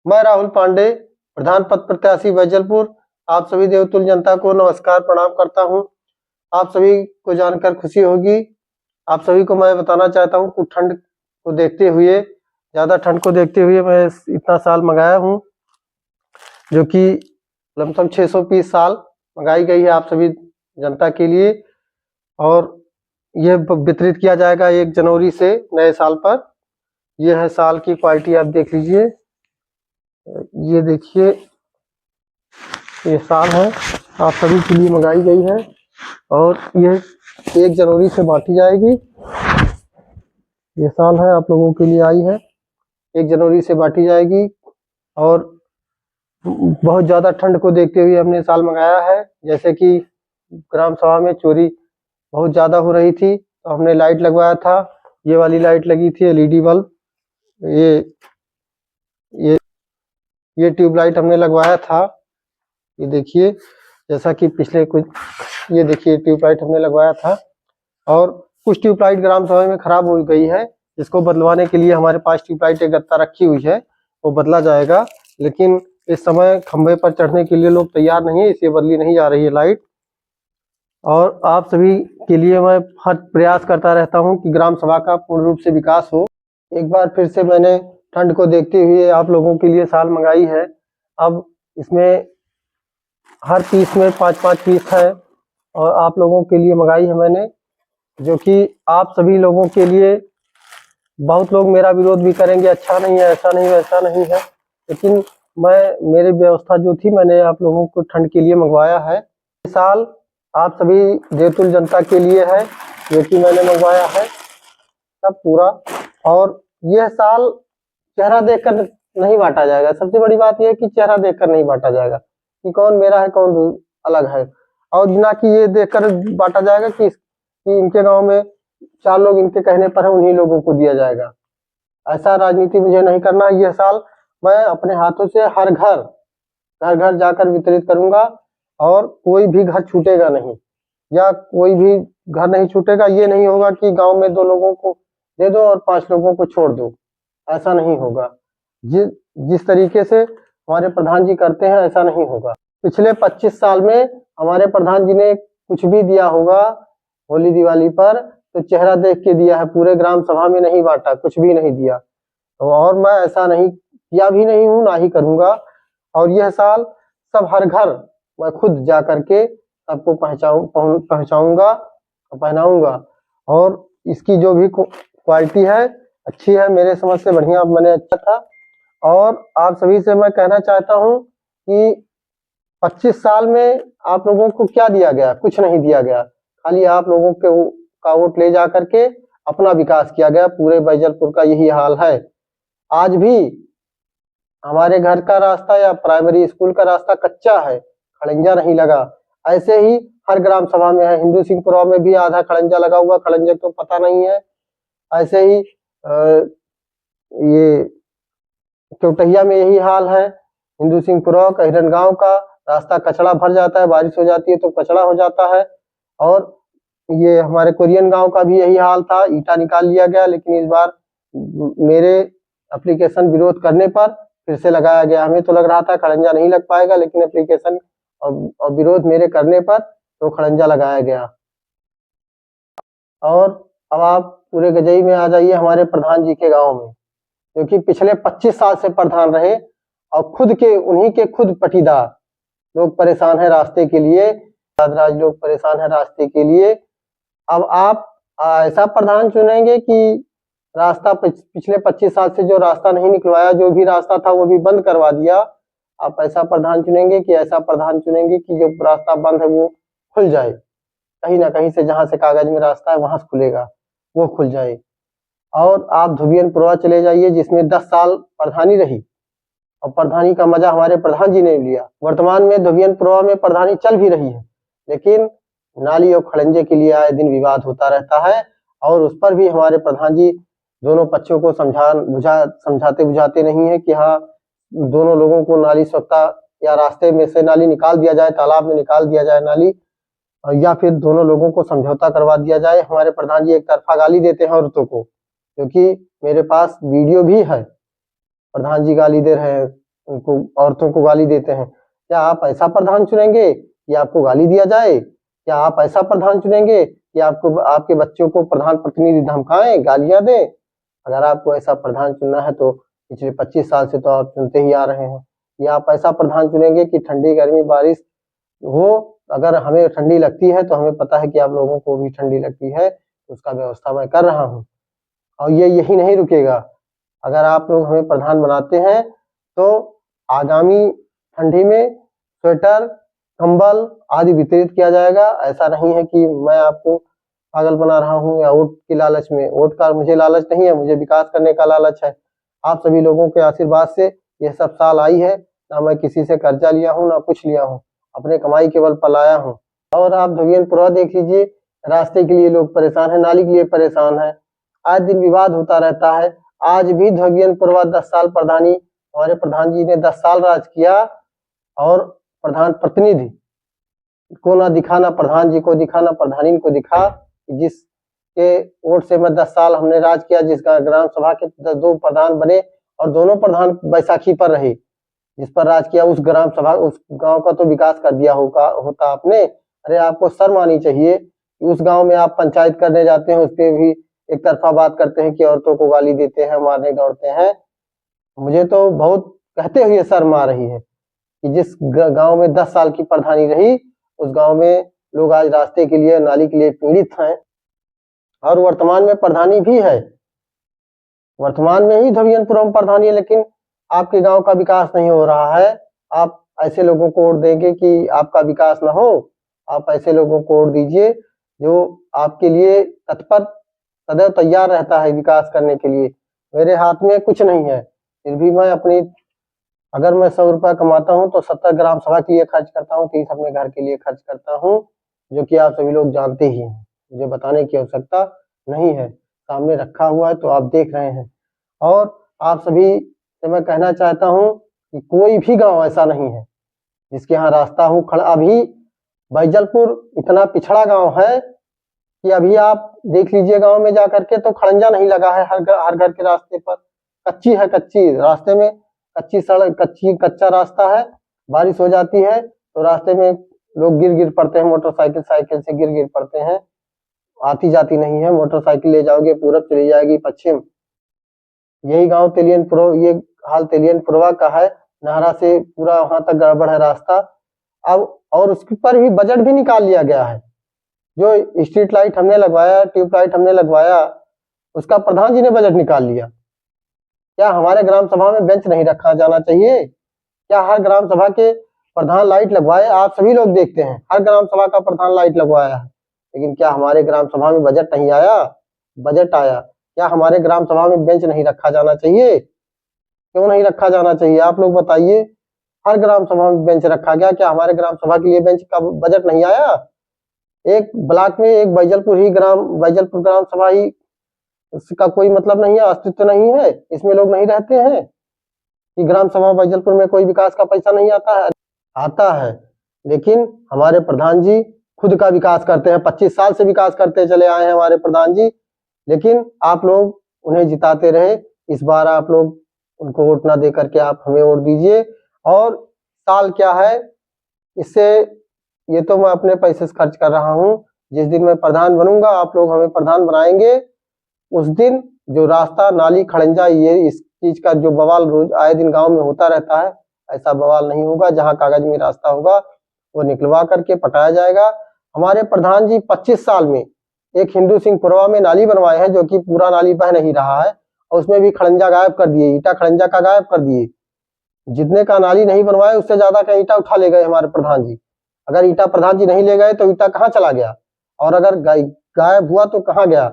मैं राहुल पांडे, प्रधान पद प्रत्याशी बैजलपुर, आप सभी देवतुल्य जनता को नमस्कार प्रणाम करता हूं। आप सभी को जानकर खुशी होगी। आप सभी को मैं बताना चाहता हूं कि ठंड को देखते हुए, ज़्यादा ठंड को देखते हुए मैं इतना साल मंगाया हूं, जो कि लमसम 600 पीस साल मंगाई गई है आप सभी जनता के लिए, और यह वितरित किया जाएगा 1 जनवरी से नए साल पर। यह है साल की क्वालिटी, आप देख लीजिए। ये देखिए, ये साल है, आप सभी के लिए मंगाई गई है और ये 1 जनवरी से बांटी जाएगी। ये साल है, आप लोगों के लिए आई है, 1 जनवरी से बांटी जाएगी। और बहुत ज़्यादा ठंड को देखते हुए हमने साल मंगाया है। जैसे कि ग्राम सभा में चोरी बहुत ज़्यादा हो रही थी, तो हमने लाइट लगवाया था। ये वाली लाइट लगी थी, एलईडी बल्ब। ये ट्यूबलाइट हमने लगवाया था। ये देखिए, जैसा कि पिछले कुछ, ये देखिए ट्यूबलाइट हमने लगवाया था, और कुछ ट्यूबलाइट ग्राम सभा में खराब हो गई है, जिसको बदलवाने के लिए हमारे पास ट्यूबलाइट एक गत्ता रखी हुई है, वो बदला जाएगा। लेकिन इस समय खंभे पर चढ़ने के लिए लोग तैयार नहीं है, इसलिए बदली नहीं जा रही है लाइट। और आप सभी के लिए मैं हर प्रयास करता रहता हूं कि ग्राम सभा का पूर्ण रूप से विकास हो। एक बार फिर से मैंने ठंड को देखते हुए आप लोगों के लिए साल मंगाई है। अब इसमें हर पीस में 5-5 पीस है, और आप लोगों के लिए मंगाई है मैंने, जो कि आप सभी लोगों के लिए। बहुत लोग मेरा विरोध भी करेंगे, अच्छा नहीं है, ऐसा नहीं है, वैसा नहीं है, लेकिन मेरी व्यवस्था जो थी, मैंने आप लोगों को ठंड के लिए मंगवाया है। इस साल आप सभी देवतुल्य जनता के लिए है, जो कि मैंने मंगवाया है सब पूरा। और यह साल चेहरा देखकर नहीं बांटा जाएगा। सबसे बड़ी बात यह है कि चेहरा देखकर नहीं बांटा जाएगा कि कौन मेरा है, कौन अलग है, और ना कि ये देखकर बांटा जाएगा कि इनके गांव में 4 लोग इनके कहने पर है, उन्हीं लोगों को दिया जाएगा। ऐसा राजनीति मुझे नहीं करना। यह साल मैं अपने हाथों से हर घर घर जाकर वितरित करूंगा, और कोई भी घर छूटेगा नहीं, या कोई भी घर नहीं छूटेगा। ये नहीं होगा कि गांव में 2 लोगों को दे दो और 5 लोगों को छोड़ दो, ऐसा नहीं होगा। जिस तरीके से हमारे प्रधान जी करते हैं, ऐसा नहीं होगा। पिछले 25 साल में हमारे प्रधान जी ने कुछ भी दिया होगा होली दिवाली पर, तो चेहरा देख के दिया है, पूरे ग्राम सभा में नहीं बांटा, कुछ भी नहीं दिया। तो और मैं ऐसा नहीं किया भी नहीं हूँ, ना ही करूंगा। और यह साल सब हर घर मैं खुद जा करके सबको पहुंचाऊंगा, पहनाऊंगा। और इसकी जो भी क्वालिटी है, अच्छी है, मेरे समझ से बढ़िया मैंने अच्छा था। और आप सभी से मैं कहना चाहता हूं कि 25 साल में आप लोगों को क्या दिया गया? कुछ नहीं दिया गया। खाली आप लोगों के का वोट ले जा करके अपना विकास किया गया। पूरे बैजलपुर का यही हाल है। आज भी हमारे घर का रास्ता या प्राइमरी स्कूल का रास्ता कच्चा है, खड़ंजा नहीं लगा। ऐसे ही हर ग्राम सभा में है। हिंदू सिंहपुरा में भी आधा खड़ंजा लगा हुआ, खड़ंजा तो पता नहीं है। ऐसे ही ये चौटहिया में यही हाल है। हिंदू सिंहपुरा का, हिरनगांव का रास्ता कचड़ा भर जाता है, बारिश हो जाती है तो कचड़ा हो जाता है। और ये हमारे कोरियन गांव का भी यही हाल था, ईटा निकाल लिया गया, लेकिन इस बार मेरे एप्लीकेशन विरोध करने पर फिर से लगाया गया। हमें तो लग रहा था खड़ंजा नहीं लग पाएगा, लेकिन एप्लीकेशन और विरोध मेरे करने पर तो खड़ंजा लगाया गया। और अब आप पूरे गजई में आ जाइए हमारे प्रधान जी के गांव में, जो कि पिछले 25 साल से प्रधान रहे, और उन्हीं के खुद पटीदार लोग परेशान है रास्ते के लिए, राज लोग परेशान है रास्ते के लिए। अब आप ऐसा प्रधान चुनेंगे कि रास्ता पिछले 25 साल से जो रास्ता नहीं निकलवाया, जो भी रास्ता था वो भी बंद करवा दिया। आप ऐसा प्रधान चुनेंगे कि ऐसा प्रधान चुनेंगे कि जो रास्ता बंद है वो खुल जाए, कहीं ना कहीं से, जहां से कागज में रास्ता है वहां से खुलेगा, वो खुल जाए। और आप धोबियनपुरवा चले जाइए, जिसमें 10 साल प्रधानी रही, और प्रधानी का मजा हमारे प्रधान जी ने लिया। वर्तमान में धोबियनपुरवा में प्रधानी चल भी रही है, लेकिन नाली और खड़ंजे के लिए आए दिन विवाद होता रहता है, और उस पर भी हमारे प्रधान जी दोनों पक्षों को समझाते बुझाते नहीं है कि हाँ, दोनों लोगों को नाली स्वच्छता, या रास्ते में से नाली निकाल दिया जाए, तालाब में निकाल दिया जाए नाली, या फिर दोनों लोगों को समझौता करवा दिया जाए। हमारे प्रधान जी एक तरफा गाली देते हैं औरतों को, क्योंकि मेरे पास वीडियो भी है, प्रधान जी गाली दे रहे हैं उनको औरतों को गाली देते हैं। क्या आप ऐसा प्रधान चुनेंगे कि आपको गाली दिया जाए? क्या आप ऐसा प्रधान चुनेंगे कि आपको आपके बच्चों को प्रधान प्रतिनिधि धमकाएं, गालियां दें? अगर आपको ऐसा प्रधान चुनना है तो पिछले 25 साल से तो आप चुनते ही आ रहे हैं। या आप ऐसा प्रधान चुनेंगे कि ठंडी, गर्मी, बारिश हो, अगर हमें ठंडी लगती है तो हमें पता है कि आप लोगों को भी ठंडी लगती है, उसका व्यवस्था मैं कर रहा हूँ। और ये यही नहीं रुकेगा। अगर आप लोग हमें प्रधान बनाते हैं तो आगामी ठंडी में स्वेटर, कंबल आदि वितरित किया जाएगा। ऐसा नहीं है कि मैं आपको पागल बना रहा हूँ या वोट की लालच में। वोट का मुझे लालच नहीं है, मुझे विकास करने का लालच है। आप सभी लोगों के आशीर्वाद से यह सब साल आई है। ना मैं किसी से कर्जा लिया हूँ, ना कुछ लिया हूँ, अपने कमाई के बल पर लाया हूँ। और आप धोबियनपुरवा देख लीजिए, रास्ते के लिए लोग परेशान हैं, नाली के लिए परेशान है, आए दिन विवाद होता रहता है। आज भी धोबियनपुरवा 10 साल प्रधानी, हमारे प्रधान जी ने 10 साल राज किया और प्रधान प्रतिनिधि को ना दिखा, ना प्रधान जी को दिखा, ना प्रधानी को दिखा। जिसके वोट से मैं 10 साल हमने राज किया, जिसका ग्राम सभा के 2 प्रधान बने और दोनों प्रधान बैसाखी पर रहे, जिस पर राज किया उस ग्राम सभा, उस गांव का तो विकास कर दिया होता आपने। अरे आपको शर्म आनी चाहिए कि उस गांव में आप पंचायत करने जाते हैं, उस पर भी एक तरफा बात करते हैं कि औरतों को गाली देते हैं, मारने दौड़ते हैं। मुझे तो बहुत कहते हुए शर्म आ रही है कि जिस गांव में 10 साल की प्रधानी रही, उस गांव में लोग आज रास्ते के लिए, नाली के लिए पीड़ित हैं। और वर्तमान में प्रधानी भी है, वर्तमान में ही धोबियनपुरवा में प्रधानी है, लेकिन आपके गांव का विकास नहीं हो रहा है। आप ऐसे लोगों को वोट देंगे कि आपका विकास ना हो? आप ऐसे लोगों को वोट दीजिए जो आपके लिए तत्पर, सदैव तैयार रहता है विकास करने के लिए। मेरे हाथ में कुछ नहीं है, फिर भी मैं अपनी, अगर मैं 100 रुपया कमाता हूँ तो 70 ग्राम सभा के लिए खर्च करता हूँ, 30 अपने घर के लिए खर्च करता हूँ, जो कि आप सभी लोग जानते ही हैं, मुझे बताने की आवश्यकता नहीं है, सामने रखा हुआ है तो आप देख रहे हैं। और आप सभी से मैं कहना चाहता हूँ कि कोई भी गांव ऐसा नहीं है जिसके यहाँ रास्ता हो खड़ा। अभी बैजलपुर इतना पिछड़ा गांव है कि अभी आप देख लीजिए, गांव में जाकर के तो खड़ंजा नहीं लगा है हर घर के रास्ते पर। कच्ची है, कच्ची रास्ते में, कच्ची सड़क, कच्चा रास्ता है। बारिश हो जाती है तो रास्ते में लोग गिर पड़ते हैं, मोटरसाइकिल साइकिल से गिर पड़ते हैं। आती जाती नहीं है, मोटरसाइकिल ले जाओगे पूरब चली जाएगी पश्चिम। यही गांव तेलियनपुरवा, ये हाल तेलियनपुरवा का है। नाहरा से पूरा वहां तक गड़बड़ है रास्ता। अब और उसके पर भी बजट भी निकाल लिया गया है। जो स्ट्रीट लाइट हमने लगवाया, ट्यूब लाइट हमने लगवाया, उसका प्रधान जी ने बजट निकाल लिया। क्या हमारे ग्राम सभा में बेंच नहीं रखा जाना चाहिए? क्या हर ग्राम सभा के प्रधान लाइट लगवाए? आप सभी लोग देखते हैं हर ग्राम सभा का प्रधान लाइट लगवाया है, लेकिन क्या हमारे ग्राम सभा में बजट नहीं आया? बजट आया। क्या हमारे ग्राम सभा में बेंच नहीं रखा जाना चाहिए? क्यों नहीं रखा जाना चाहिए? आप लोग बताइए। हर ग्राम सभा में बेंच रखा गया, क्या हमारे ग्राम सभा के लिए बेंच का बजट नहीं आया? एक ब्लॉक में एक बैजलपुर ग्राम सभा ही, इसका कोई मतलब नहीं है, अस्तित्व नहीं है, इसमें लोग नहीं रहते हैं कि ग्राम सभा बैजलपुर में कोई विकास का पैसा नहीं आता है? आता है, लेकिन हमारे प्रधान जी खुद का विकास करते हैं। 25 साल से विकास करते चले आए हैं हमारे प्रधान जी, लेकिन आप लोग उन्हें जिताते रहे। इस बार आप लोग उनको वोट ना दे करके आप हमें वोट दीजिए। और साल क्या है इससे, ये तो मैं अपने पैसे से खर्च कर रहा हूँ। जिस दिन मैं प्रधान बनूंगा, आप लोग हमें प्रधान बनाएंगे, उस दिन जो रास्ता, नाली, खड़ंजा, ये इस चीज का जो बवाल रोज आए दिन गांव में होता रहता है, ऐसा बवाल नहीं होगा। जहां कागज में रास्ता होगा वो निकलवा करके पटाया जाएगा। हमारे प्रधान जी 25 साल में एक हिंदू सिंह पुरवा में नाली बनवाए हैं, जो कि पूरा नाली बह नहीं रहा है, और उसमें भी खड़ंजा गायब कर दिए, ईटा खड़ंजा का गायब कर दिए। जितने का नाली नहीं बनवाए उससे ज्यादा का ईटा उठा ले गए हमारे प्रधान जी। अगर ईटा प्रधान जी नहीं ले गए तो ईटा कहाँ चला गया? और अगर गायब हुआ तो कहाँ गया?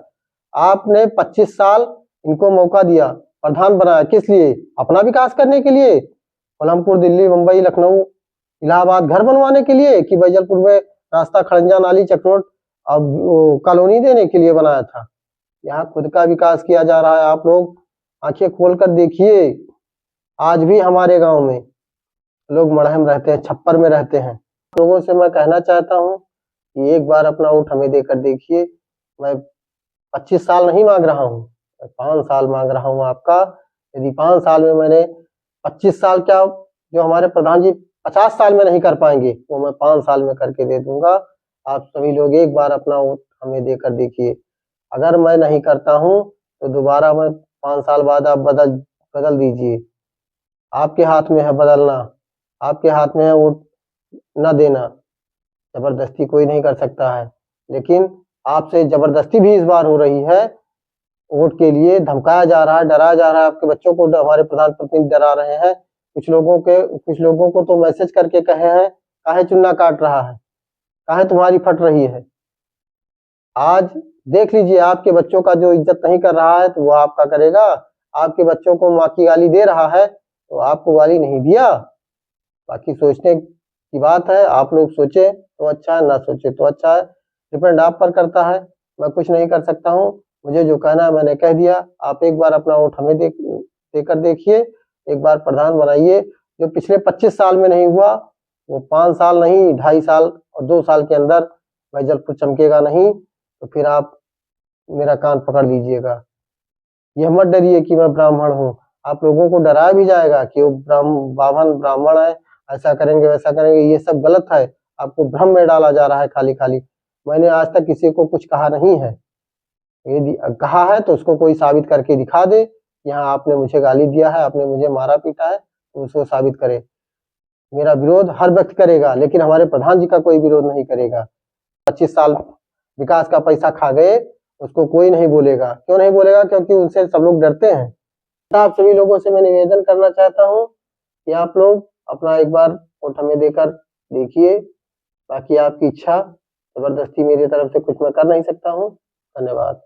आपने 25 साल इनको मौका दिया, प्रधान बनाया, किस लिए? अपना विकास करने के लिए? कोल्हामपुर, दिल्ली, मुंबई, लखनऊ, इलाहाबाद घर बनवाने के लिए कि बैजलपुर में रास्ता, खड़ंजा, नाली, चक्रोट अब कॉलोनी देने के लिए बनाया था? यहाँ खुद का विकास किया जा रहा है। आप लोग आंखें खोलकर देखिए, आज भी हमारे गांव में लोग मड़है में रहते हैं, छप्पर में रहते हैं। लोगों से मैं कहना चाहता हूँ कि एक बार अपना वोट हमें देकर देखिए। मैं 25 साल नहीं मांग रहा हूँ, मैं 5 साल मांग रहा हूँ आपका। यदि 5 साल में मैंने 25 साल क्या, जो हमारे प्रधान जी 50 साल में नहीं कर पाएंगे वो मैं 5 साल में करके दे दूंगा। आप सभी लोग एक बार अपना वोट हमें देकर देखिए। अगर मैं नहीं करता हूं तो दोबारा मैं 5 साल बाद आप बदल दीजिए। आपके हाथ में है बदलना, आपके हाथ में है वोट न देना। जबरदस्ती कोई नहीं कर सकता है, लेकिन आपसे जबरदस्ती भी इस बार हो रही है। वोट के लिए धमकाया जा रहा है, डराया जा रहा है। आपके बच्चों को हमारे प्रधान प्रतिनिधि डरा रहे हैं। कुछ लोगों को तो मैसेज करके कहे हैं, काहे चुन्ना काट रहा है, काहे तुम्हारी फट रही है। आज देख लीजिए, आपके बच्चों का जो इज्जत नहीं कर रहा है तो वो आपका करेगा। आपके बच्चों को माँ की गाली दे रहा है तो आपको गाली नहीं दिया। बाकी सोचने की बात है, आप लोग सोचे तो अच्छा है, ना सोचे तो अच्छा है। डिपेंड आप पर करता है, मैं कुछ नहीं कर सकता हूँ। मुझे जो कहना है मैंने कह दिया। आप एक बार अपना वोट हमें देकर देखिए, एक बार प्रधान बनाइए। जो पिछले 25 साल में नहीं हुआ वो 5 साल नहीं, 2.5 साल और 2 साल के अंदर भाई जलपुर चमकेगा नहीं। तो फिर आप मेरा कान पकड़ लीजिएगा। यह मत डरिए कि मैं ब्राह्मण हूँ। आप लोगों को डराया भी जाएगा कि वो ब्राह्मण है, ऐसा करेंगे वैसा करेंगे। ये सब गलत है, आपको भ्रम में डाला जा रहा है खाली खाली। मैंने आज तक किसी को कुछ कहा नहीं है। यदि कहा है तो उसको कोई साबित करके दिखा दे। यहाँ आपने मुझे गाली दिया है, आपने मुझे मारा पीटा है, तो उसको साबित करे। मेरा विरोध हर व्यक्ति करेगा, लेकिन हमारे प्रधान जी का कोई विरोध नहीं करेगा। 25 साल विकास का पैसा खा गए, उसको कोई नहीं बोलेगा। क्यों नहीं बोलेगा? क्योंकि उनसे सब लोग डरते हैं। आप सभी लोगों से मैं निवेदन करना चाहता हूँ कि आप लोग अपना एक बार वोट हमें देकर देखिए। बाकी आपकी इच्छा, जबरदस्ती मेरी तरफ से कुछ मैं कर नहीं सकता हूँ। धन्यवाद।